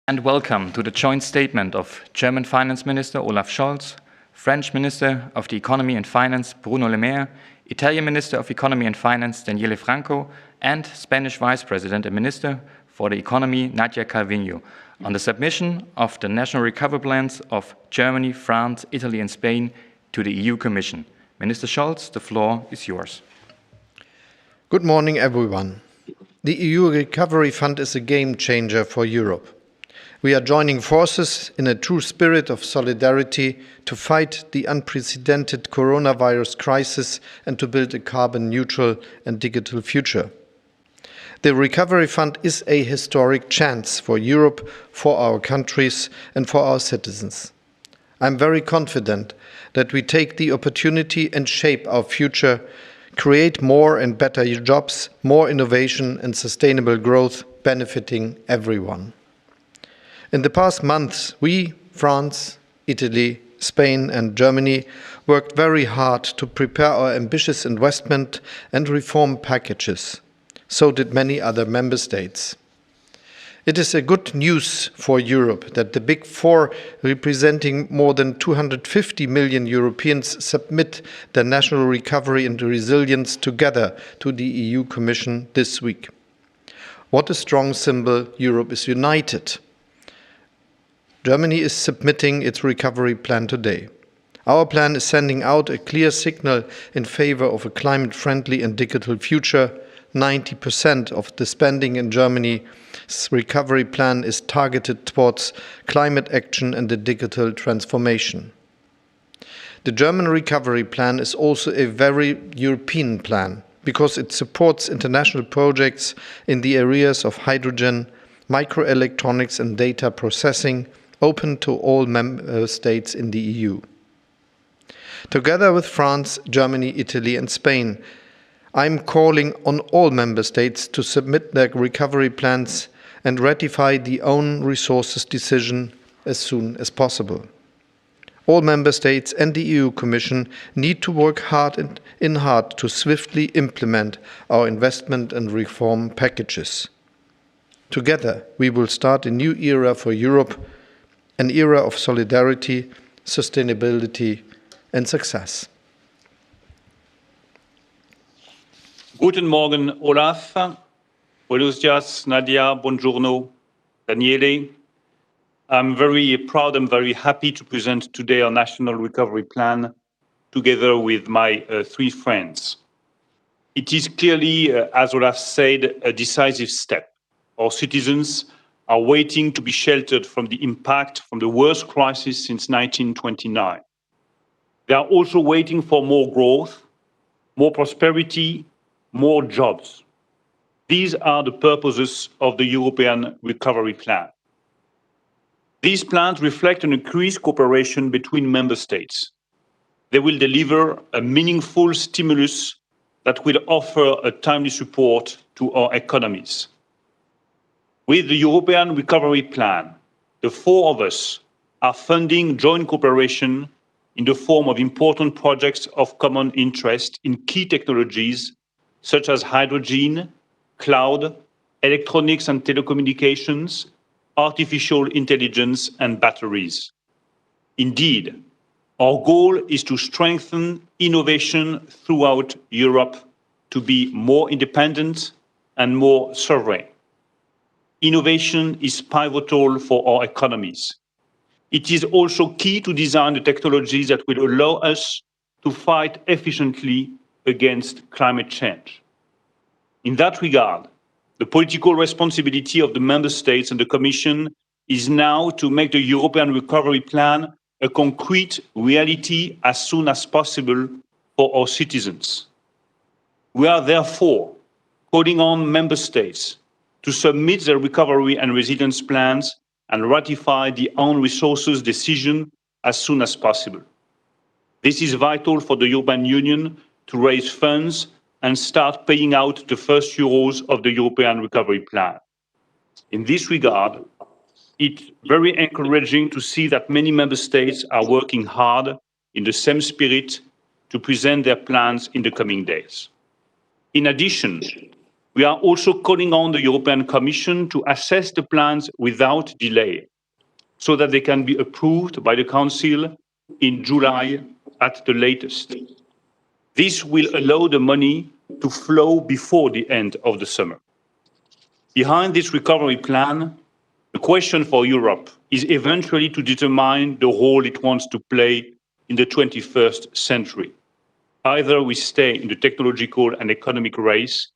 And welcome to the joint statement of German Finance Minister Olaf Scholz, French Minister of the Economy and Finance Bruno Le Maire, Italian Minister of Economy and Finance Daniele Franco, and Spanish Vice President and Minister for the Economy Nadia Calviño on the submission of the national recovery plans of Germany, France, Italy and Spain to the EU Commission. Minister Scholz, the floor is yours. Good morning, everyone. The EU Recovery Fund is a game changer for Europe. We are joining forces in a true spirit of solidarity to fight the unprecedented coronavirus crisis and to build a carbon-neutral and digital future. The Recovery Fund is a historic chance for Europe, for our countries and for our citizens. I'm very confident that we take the opportunity and shape our future, create more and better jobs, more innovation and sustainable growth benefiting everyone. In the past months, we, France, Italy, Spain and Germany, worked very hard to prepare our ambitious investment and reform packages. So did many other member states. It is a good news for Europe that the Big Four, representing more than 250 million Europeans, submit their national recovery and resilience together to the EU Commission this week. What a strong symbol! Europe is united. Germany is submitting its recovery plan today. Our plan is sending out a clear signal in favor of a climate-friendly and digital future. 90% of the spending in Germany's recovery plan is targeted towards climate action and the digital transformation. The German recovery plan is also a very European plan because it supports international projects in the areas of hydrogen, microelectronics and data processing, open to all member states in the EU. Together with France, Germany, Italy and Spain, I'm calling on all member states to submit their recovery plans and ratify the own resources decision as soon as possible. All member states and the EU Commission need to work hard to swiftly implement our investment and reform packages. Together, we will start a new era for Europe, an era of solidarity, sustainability and success. Guten Morgen, Olaf. Buenos dias, Nadia. Buongiorno, Daniele. I'm very proud and very happy to present today our National Recovery Plan together with my three friends. It is clearly, as Olaf said, a decisive step. Our citizens are waiting to be sheltered from the impact from the worst crisis since 1929. They are also waiting for more growth, more prosperity, more jobs. These are the purposes of the European Recovery Plan. These plans reflect an increased cooperation between member states. They will deliver a meaningful stimulus that will offer a timely support to our economies. With the European Recovery Plan, the four of us are funding joint cooperation in the form of important projects of common interest in key technologies such as hydrogen, cloud, electronics and telecommunications, artificial intelligence and batteries. Indeed, our goal is to strengthen innovation throughout Europe to be more independent and more sovereign. Innovation is pivotal for our economies. It is also key to design the technologies that will allow us to fight efficiently against climate change. In that regard, the political responsibility of the Member States and the Commission is now to make the European Recovery Plan a concrete reality as soon as possible for our citizens. We are therefore calling on Member States to submit their recovery and resilience plans and ratify the own resources decision as soon as possible. This is vital for the European Union to raise funds and start paying out the first euros of the European Recovery Plan. In this regard, it's very encouraging to see that many member states are working hard in the same spirit to present their plans in the coming days. In addition, We are also calling on the European Commission to assess the plans without delay, so that they can be approved by the Council in July at the latest. This will allow the money to flow before the end of the summer. Behind this recovery plan, the question for Europe is eventually to determine the role it wants to play in the 21st century. Either we stay in the technological and economic race,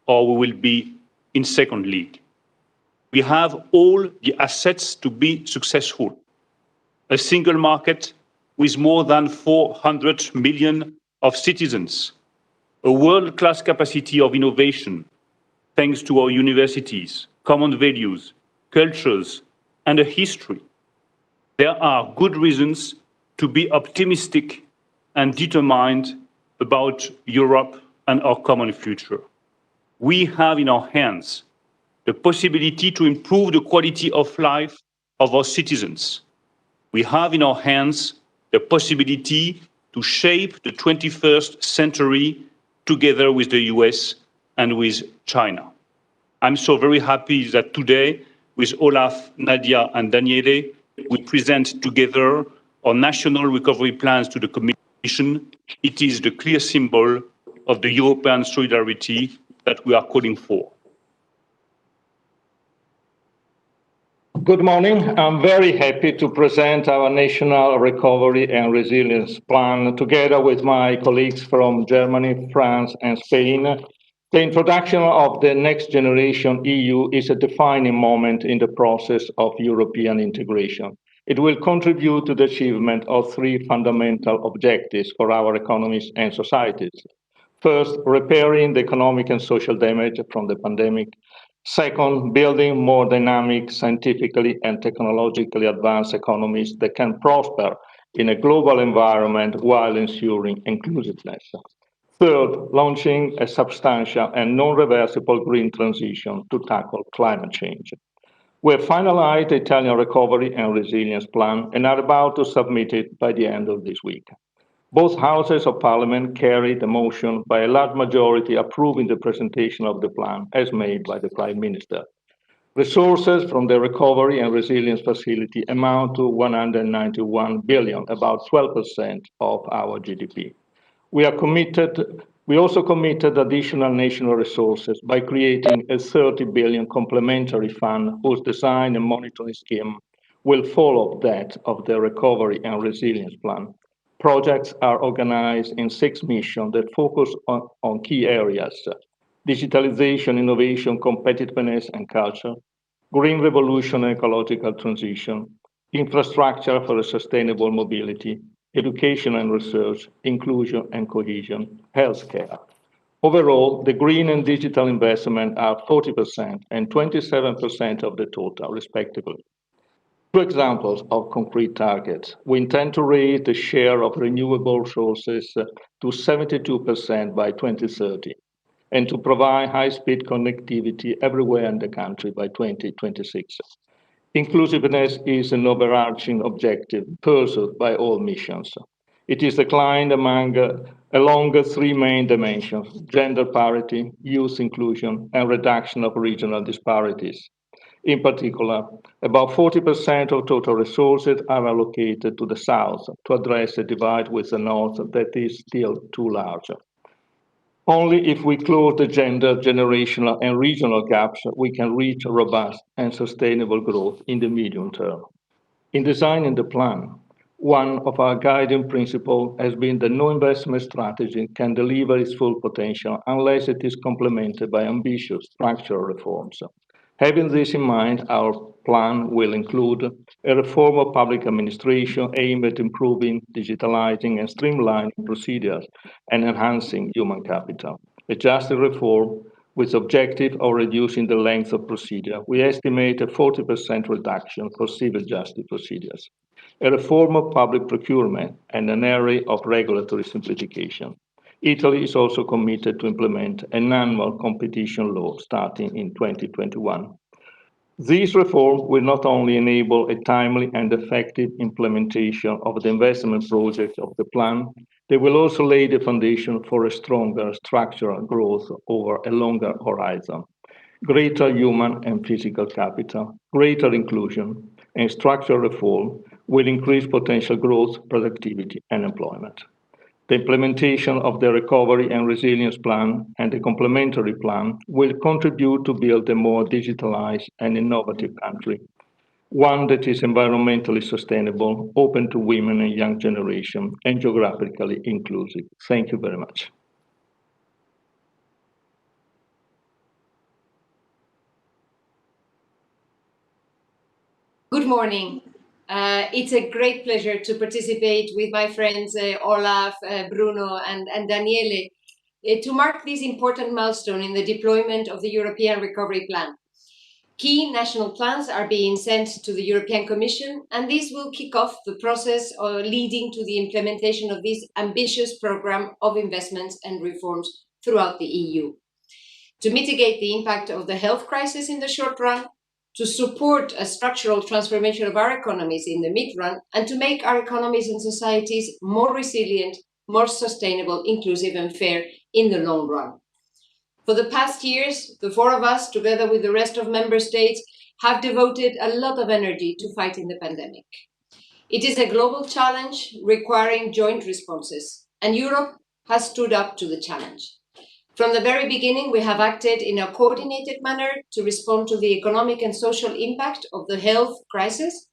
or we will be in second league. We have all the assets to be successful. A single market with more than 400 million of citizens, a world-class capacity of innovation, thanks to our universities, common values, cultures, and a history. There are good reasons to be optimistic and determined about Europe and our common future. We have in our hands the possibility to improve the quality of life of our citizens. We have in our hands the possibility to shape the 21st century together with the US and with China. I'm so very happy that today, with Olaf, Nadia, and Daniele, we present together our national recovery plans to the Commission. It is the clear symbol of the European solidarity that we are calling for. Good morning. I'm very happy to present our National Recovery and Resilience Plan together with my colleagues from Germany, France, and Spain. The introduction of the next generation EU is a defining moment in the process of European integration. It will contribute to the achievement of three fundamental objectives for our economies and societies. First, repairing the economic and social damage from the pandemic. Second, building more dynamic, scientifically and technologically advanced economies that can prosper in a global environment while ensuring inclusiveness. Third, launching a substantial and non-reversible green transition to tackle climate change. We have finalized the Italian Recovery and Resilience Plan and are about to submit it by the end of this week. Both houses of parliament carried the motion by a large majority approving the presentation of the plan as made by the Prime Minister. Resources from the Recovery and Resilience Facility amount to 191 billion, about 12% of our GDP. We also committed additional national resources by creating a 30 billion complementary fund whose design and monitoring scheme will follow that of the Recovery and Resilience Plan. Projects are organized in 6 missions that focus on key areas: digitalization, innovation, competitiveness, and culture, green revolution and ecological transition, infrastructure for a sustainable mobility, education and research, inclusion and cohesion, healthcare. Overall, the green and digital investment are 40% and 27% of the total, respectively. 2 examples of concrete targets. We intend to raise the share of renewable sources to 72% by 2030 and to provide high-speed connectivity everywhere in the country by 2026. Inclusiveness is an overarching objective pursued by all missions. It is declined along 3 main dimensions: gender parity, youth inclusion, and reduction of regional disparities. In particular, about 40% of total resources are allocated to the South to address a divide with the North that is still too large. Only if we close the gender, generational, and regional gaps, we can reach robust and sustainable growth in the medium term. In designing the plan, one of our guiding principles has been that no investment strategy can deliver its full potential unless it is complemented by ambitious structural reforms. Having this in mind, our plan will include a reform of public administration aimed at improving, digitalizing, and streamlining procedures and enhancing human capital. A justice reform with the objective of reducing the length of procedure. We estimate a 40% reduction for civil justice procedures. A reform of public procurement and an area of regulatory simplification. Italy is also committed to implement an annual competition law starting in 2021. These reforms will not only enable a timely and effective implementation of the investment project of the plan, they will also lay the foundation for a stronger structural growth over a longer horizon. Greater human and physical capital, greater inclusion, and structural reform will increase potential growth, productivity, and employment. The implementation of the Recovery and Resilience Plan and the complementary plan will contribute to build a more digitalized and innovative country, one that is environmentally sustainable, open to women and young generation, and geographically inclusive. Thank you very much. Good morning. It's a great pleasure to participate with my friends Olaf, Bruno, and Daniele to mark this important milestone in the deployment of the European Recovery Plan. Key national plans are being sent to the European Commission, and this will kick off the process leading to the implementation of this ambitious program of investments and reforms throughout the EU. To mitigate the impact of the health crisis in the short run, to support a structural transformation of our economies in the mid-run, and to make our economies and societies more resilient, more sustainable, inclusive, and fair in the long run. For the past years, the four of us, together with the rest of member states, have devoted a lot of energy to fighting the pandemic. It is a global challenge requiring joint responses, and Europe has stood up to the challenge. From the very beginning, we have acted in a coordinated manner to respond to the economic and social impact of the health crisis.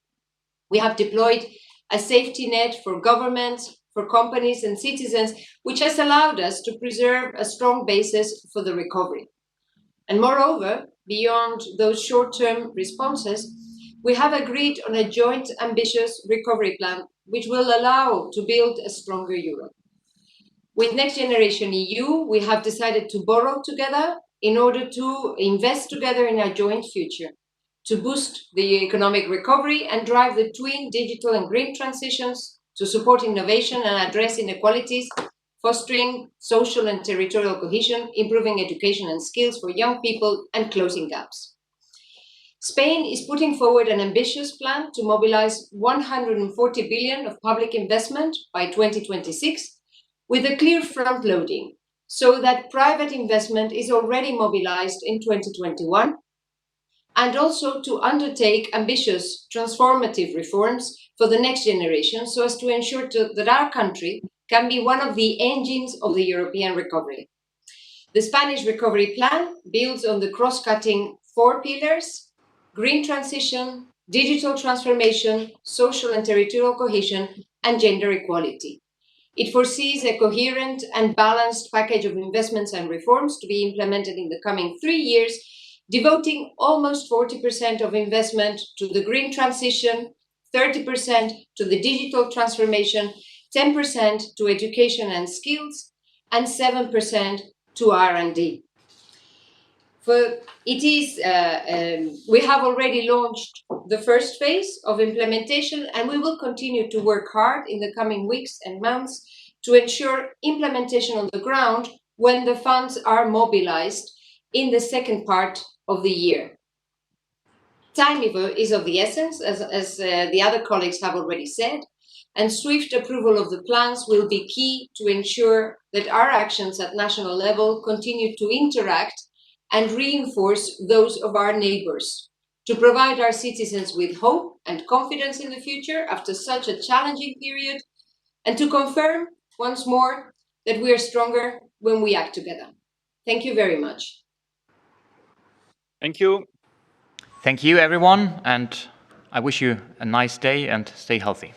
We have deployed a safety net for governments, for companies and citizens, which has allowed us to preserve a strong basis for the recovery. And moreover, beyond those short-term responses, we have agreed on a joint ambitious recovery plan, which will allow to build a stronger Europe. With Next Generation EU, we have decided to borrow together in order to invest together in our joint future, to boost the economic recovery and drive the twin digital and green transitions, to support innovation and address inequalities, fostering social and territorial cohesion, improving education and skills for young people, and closing gaps. Spain is putting forward an ambitious plan to mobilize 140 billion of public investment by 2026, with a clear front-loading, so that private investment is already mobilized in 2021, and also to undertake ambitious transformative reforms for the next generation, so as to ensure that our country can be one of the engines of the European recovery. The Spanish recovery plan builds on the cross-cutting 4 pillars: green transition, digital transformation, social and territorial cohesion, and gender equality. It foresees a coherent and balanced package of investments and reforms to be implemented in the coming 3 years, devoting almost 40% of investment to the green transition, 30% to the digital transformation, 10% to education and skills, and 7% to R&D. We have already launched the first phase of implementation, and we will continue to work hard in the coming weeks and months to ensure implementation on the ground when the funds are mobilized in the second part of the year. Time is of the essence, as the other colleagues have already said, and swift approval of the plans will be key to ensure that our actions at national level continue to interact and reinforce those of our neighbors, to provide our citizens with hope and confidence in the future after such a challenging period, and to confirm once more that we are stronger when we act together. Thank you very much. Thank you. Thank you, everyone, and I wish you a nice day and stay healthy.